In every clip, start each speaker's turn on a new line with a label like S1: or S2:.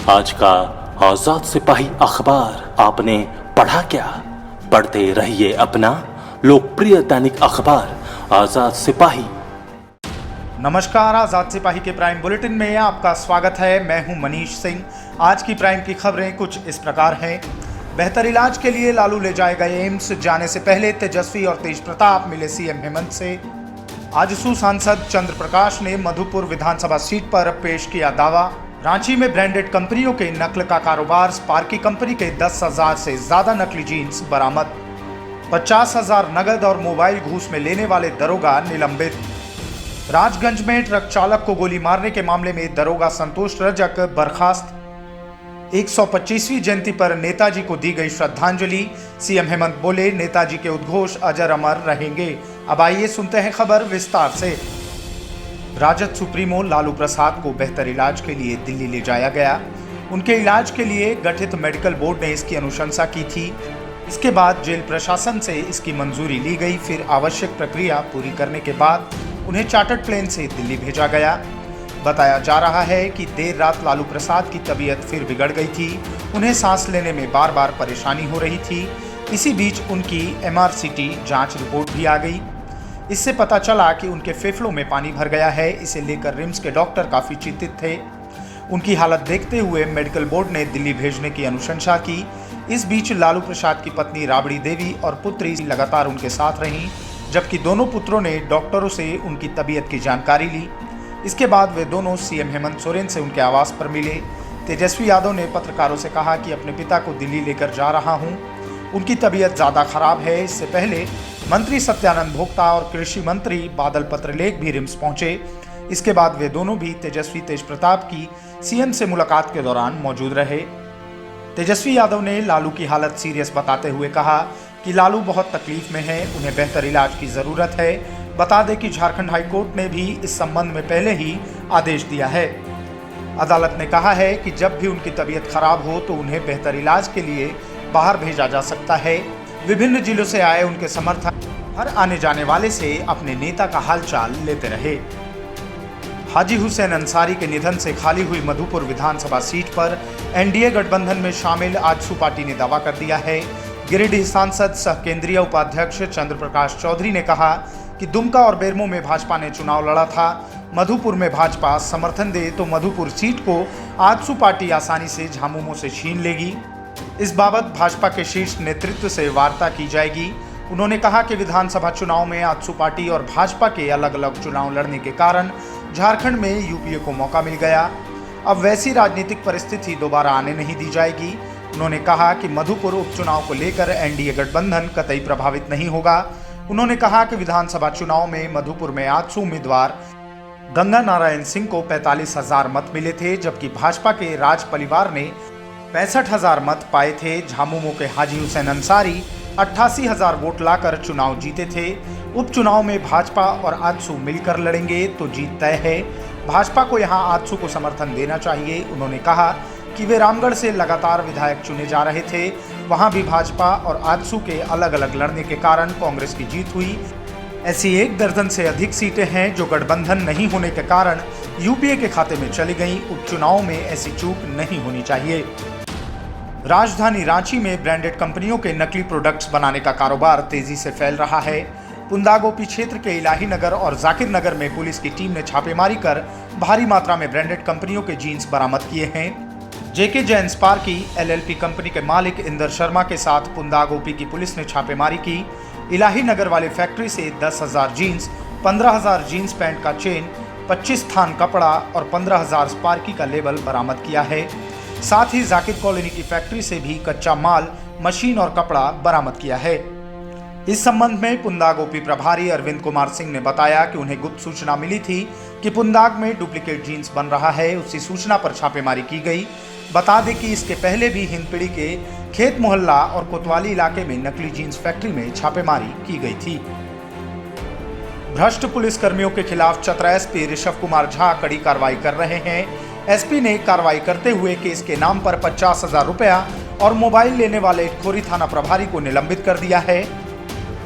S1: आज का आजाद सिपाही अखबार आपने पढ़ा क्या? पढ़ते रहिए अपना लोकप्रिय दैनिक अखबार आजाद सिपाही।
S2: नमस्कार, आजाद सिपाही के प्राइम बुलेटिन में आपका स्वागत है। मैं हूं मनीष सिंह। आज की प्राइम की खबरें कुछ इस प्रकार हैं। बेहतर इलाज के लिए लालू ले जाए गए एम्स, जाने से पहले तेजस्वी और तेज प्रताप मिले सीएम हेमंत से। आजसू सांसद चंद्र प्रकाश ने मधुपुर विधानसभा सीट पर पेश किया दावा। रांची में ब्रांडेड कंपनियों के नकल का कारोबार, स्पार्की कंपनी के 10,000 से ज्यादा नकली जीन्स बरामद। 50,000 नगद और मोबाइल घूस में लेने वाले दरोगा निलंबित। राजगंज में ट्रक चालक को गोली मारने के मामले में दरोगा संतोष रजक बर्खास्त। 125वीं जयंती पर नेताजी को दी गई श्रद्धांजलि। सीएम हेमंत बोले, नेताजी के उद्घोष अजर अमर रहेंगे। अब आइए सुनते हैं खबर विस्तार से। राजद सुप्रीमो लालू प्रसाद को बेहतर इलाज के लिए दिल्ली ले जाया गया। उनके इलाज के लिए गठित मेडिकल बोर्ड ने इसकी अनुशंसा की थी। इसके बाद जेल प्रशासन से इसकी मंजूरी ली गई। फिर आवश्यक प्रक्रिया पूरी करने के बाद उन्हें चार्टर्ड प्लेन से दिल्ली भेजा गया। बताया जा रहा है कि देर रात लालू प्रसाद की तबीयत फिर बिगड़ गई थी। उन्हें सांस लेने में बार बार परेशानी हो रही थी। इसी बीच उनकी MRCT जांच रिपोर्ट भी आ गई। इससे पता चला कि उनके फेफड़ों में पानी भर गया है। इसे लेकर रिम्स के डॉक्टर काफ़ी चिंतित थे। उनकी हालत देखते हुए मेडिकल बोर्ड ने दिल्ली भेजने की अनुशंसा की। इस बीच लालू प्रसाद की पत्नी राबड़ी देवी और पुत्री लगातार उनके साथ रहीं, जबकि दोनों पुत्रों ने डॉक्टरों से उनकी तबीयत की जानकारी ली। इसके बाद वे दोनों सीएम हेमंत सोरेन से उनके आवास पर मिले। तेजस्वी यादव ने पत्रकारों से कहा कि अपने पिता को दिल्ली लेकर जा रहा हूं, उनकी तबीयत ज़्यादा खराब है। इससे पहले मंत्री सत्यानंद भोक्ता और कृषि मंत्री बादल पत्रलेख भी रिम्स पहुंचे। इसके बाद वे दोनों भी तेजस्वी तेज प्रताप की सीएम से मुलाकात के दौरान मौजूद रहे। तेजस्वी यादव ने लालू की हालत सीरियस बताते हुए कहा कि लालू बहुत तकलीफ में हैं, उन्हें बेहतर इलाज की ज़रूरत है। बता दें कि झारखंड हाईकोर्ट ने भी इस संबंध में पहले ही आदेश दिया है। अदालत ने कहा है कि जब भी उनकी तबीयत खराब हो तो उन्हें बेहतर इलाज के लिए बाहर भेजा जा सकता है। विभिन्न जिलों से आए उनके समर्थक हर आने जाने वाले से अपने नेता का हालचाल लेते रहे। हाजी हुसैन अंसारी के निधन से खाली हुई मधुपुर विधानसभा सीट पर एनडीए गठबंधन में शामिल आजसू पार्टी ने दावा कर दिया है। गिरिडीह सांसद सह केंद्रीय उपाध्यक्ष चंद्र प्रकाश चौधरी ने कहा कि दुमका और बेरमो में भाजपा ने चुनाव लड़ा था। मधुपुर में भाजपा समर्थन दे तो मधुपुर सीट को आजसू पार्टी आसानी से झामुमो से छीन लेगी। इस बाबत भाजपा के शीर्ष नेतृत्व से वार्ता की जाएगी। उन्होंने कहा कि विधानसभा चुनाव में आजसू पार्टी और भाजपा के अलग अलग चुनाव लड़ने के कारण झारखंड में यूपीए को मौका मिल गया। अब वैसी राजनीतिक परिस्थिति दोबारा आने नहीं दी जाएगी। उन्होंने कहा कि मधुपुर उपचुनाव को लेकर एनडीए गठबंधन कतई प्रभावित नहीं होगा। उन्होंने कहा कि विधानसभा चुनाव में मधुपुर में आजसू उम्मीदवार गंगा नारायण सिंह को 45,000 मत मिले थे, जबकि भाजपा के राज परिवार ने 65,000 मत पाए थे। झामुमो के हाजी हुसैन अंसारी 88,000 वोट लाकर चुनाव जीते थे। उपचुनाव में भाजपा और आजसू मिलकर लड़ेंगे तो जीत तय है। भाजपा को यहां आजसू को समर्थन देना चाहिए। उन्होंने कहा कि वे रामगढ़ से लगातार विधायक चुने जा रहे थे। वहां भी भाजपा और आजसू के अलग अलग लड़ने के कारण कांग्रेस की जीत हुई। ऐसी 1 दर्जन से अधिक सीटें हैं जो गठबंधन नहीं होने के कारण यूपीए के खाते में चली गईं। उपचुनाव में ऐसी चूक नहीं होनी चाहिए। राजधानी रांची में ब्रांडेड कंपनियों के नकली प्रोडक्ट्स बनाने का कारोबार तेजी से फैल रहा है। पुंदागोपी क्षेत्र के इलाही नगर और जाकिर नगर में पुलिस की टीम ने छापेमारी कर भारी मात्रा में ब्रांडेड कंपनियों के जीन्स बरामद किए हैं। जेके जैन स्पार्की LLP कंपनी के मालिक इंदर शर्मा के साथ पुंदागोपी की पुलिस ने छापेमारी की। इलाही नगर वाले फैक्ट्री से 10,000 जीन्स, 15,000 जीन्स पैंट का चेन, 25 थान कपड़ा और 15,000 स्पार्की का लेबल बरामद किया है। साथ ही जाकिर कॉलोनी की फैक्ट्री से भी कच्चा माल, मशीन और कपड़ा बरामद किया है। इस संबंध में पुंदागोपी प्रभारी अरविंद कुमार सिंह ने बताया कि उन्हें गुप्त सूचना मिली थी कि पुंदाग में डुप्लीकेट जीन्स बन रहा है। उसी सूचना पर छापेमारी की गई। बता दें कि इसके पहले भी हिंदपीढ़ी के खेत मोहल्ला और कोतवाली इलाके में नकली जीन्स फैक्ट्री में छापेमारी की गई थी। भ्रष्ट पुलिसकर्मियों के खिलाफ चतरा एसपी ऋषभ कुमार झा कड़ी कार्रवाई कर रहे हैं। एसपी ने कार्रवाई करते हुए केस के नाम पर 50,000 रुपया और मोबाइल लेने वाले इटखोरी थाना प्रभारी को निलंबित कर दिया है।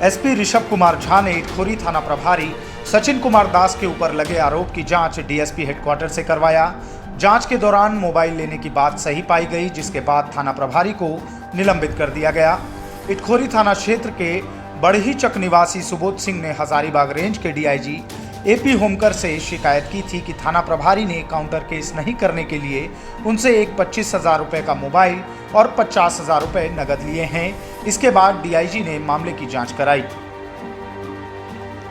S2: एसपी ऋषभ कुमार झा ने इटखोरी थाना प्रभारी सचिन कुमार दास के ऊपर लगे आरोप की जांच डीएसपी हेडक्वार्टर से करवाया। जांच के दौरान मोबाइल लेने की बात सही पाई गई, जिसके बाद थाना प्रभारी को निलंबित कर दिया गया। इटखोरी थाना क्षेत्र के बड़हीचक निवासी सुबोध सिंह ने हजारीबाग रेंज के डीआईजी एपी होमकर से शिकायत की थी कि थाना प्रभारी ने काउंटर केस नहीं करने के लिए उनसे एक 25,000 रुपये का मोबाइल और 50,000 रुपये नगद लिए हैं। इसके बाद डीआईजी ने मामले की जांच कराई।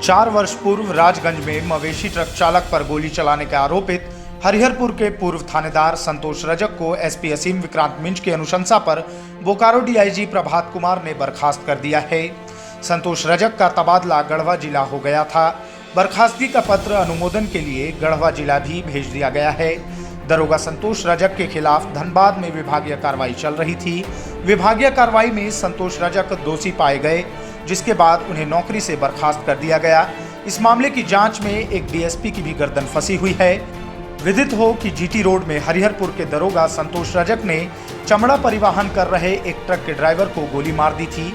S2: 4 वर्ष पूर्व राजगंज में मवेशी ट्रक चालक पर गोली चलाने के आरोपित हरिहरपुर के पूर्व थानेदार संतोष रजक को एसपी असीम विक्रांत मिंज की अनुशंसा पर बोकारो डीआईजी प्रभात कुमार ने बर्खास्त कर दिया है। संतोष रजक का तबादला गढ़वा जिला हो गया था। बर्खास्तगी का पत्र अनुमोदन के लिए गढ़वा जिला भी भेज दिया गया है। दरोगा संतोष रजक के खिलाफ धनबाद में विभागीय कार्रवाई चल रही थी। विभागीय कार्रवाई में संतोष रजक दोषी पाए गए, जिसके बाद उन्हें नौकरी से बर्खास्त कर दिया गया। इस मामले की जांच में एक डीएसपी की भी गर्दन फंसी हुई है। विदित हो कि जीटी रोड में हरिहरपुर के दरोगा संतोष रजक ने चमड़ा परिवहन कर रहे एक ट्रक के ड्राइवर को गोली मार दी थी।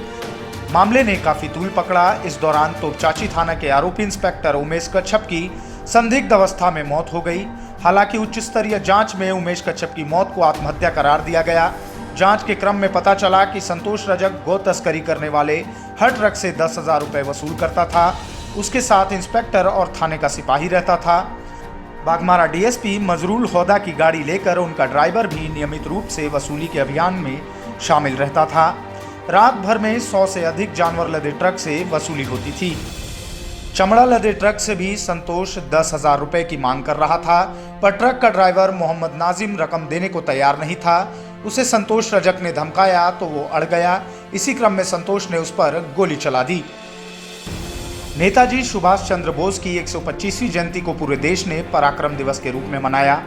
S2: मामले ने काफी तूल पकड़ा। इस दौरान तोपचाची थाना के आरोपी इंस्पेक्टर उमेश कच्छप की संदिग्ध अवस्था में मौत हो गई। हालांकि उच्च स्तरीय जांच में उमेश कच्छप की मौत को आत्महत्या करार दिया गया। जांच के क्रम में पता चला कि संतोष रजक गौ तस्करी करने वाले हर ट्रक से 10,000 रुपये वसूल करता था। उसके साथ इंस्पेक्टर और थाने का सिपाही रहता था। बाघमारा डीएसपी मजरूल होदा की गाड़ी लेकर उनका ड्राइवर भी नियमित रूप से वसूली के अभियान में शामिल रहता था। रात भर में 100 से अधिक जानवर लदे ट्रक से वसूली होती थी। चमड़ा लदे ट्रक से भी संतोष 10,000 रुपये की मांग कर रहा था, पर ट्रक का ड्राइवर मोहम्मद नाजिम रकम देने को तैयार नहीं था। उसे संतोष रजक ने धमकाया तो वो अड़ गया। इसी क्रम में संतोष ने उस पर गोली चला दी। नेताजी सुभाष चंद्र बोस की 125वीं जयंती को पूरे देश ने पराक्रम दिवस के रूप में मनाया।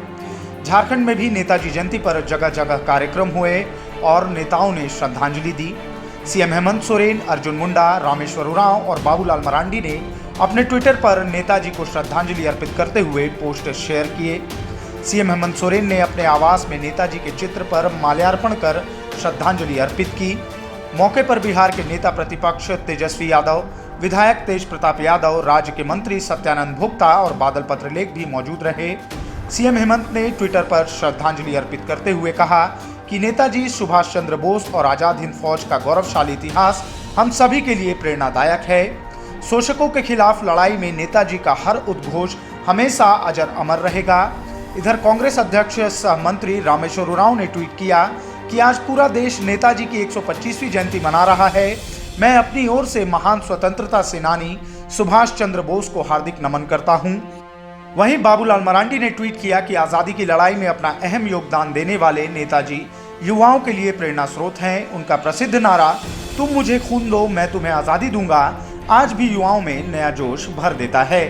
S2: झारखंड में भी नेताजी जयंती पर जगह जगह कार्यक्रम हुए और नेताओं ने श्रद्धांजलि दी। सीएम हेमंत सोरेन, अर्जुन मुंडा, रामेश्वर उरांव और बाबूलाल मरांडी ने अपने ट्विटर पर नेताजी को श्रद्धांजलि अर्पित करते हुए पोस्ट शेयर किए। सीएम हेमंत सोरेन ने अपने आवास में नेताजी के चित्र पर माल्यार्पण कर श्रद्धांजलि अर्पित की। मौके पर बिहार के नेता प्रतिपक्ष तेजस्वी यादव, विधायक तेज प्रताप यादव, राज्य के मंत्री सत्यानंद भोक्ता और बादल पत्रलेख भी मौजूद रहे। सीएम हेमंत ने ट्विटर पर श्रद्धांजलि अर्पित करते हुए कहा कि नेताजी सुभाष चंद्र बोस और आजाद हिंद फौज का गौरवशाली इतिहास हम सभी के लिए प्रेरणादायक है। शोषकों के खिलाफ लड़ाई में नेताजी का हर उद्घोष हमेशा अजर अमर रहेगा। इधर कांग्रेस अध्यक्ष सह मंत्री रामेश्वर उरांव ने ट्वीट किया कि आज पूरा देश नेताजी की 125वीं जयंती मना रहा है। मैं अपनी ओर से महान स्वतंत्रता सेनानी सुभाष चंद्र बोस को हार्दिक नमन करता हूं। वहीं बाबूलाल मरांडी ने ट्वीट किया कि आज़ादी की लड़ाई में अपना अहम योगदान देने वाले नेताजी युवाओं के लिए प्रेरणा स्रोत हैं। उनका प्रसिद्ध नारा तुम मुझे खून दो मैं तुम्हें आज़ादी दूंगा आज भी युवाओं में नया जोश भर देता है।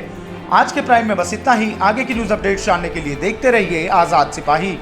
S2: आज के प्राइम में बस इतना ही। आगे की न्यूज़ अपडेट्स जानने के लिए देखते रहिए आज़ाद सिपाही।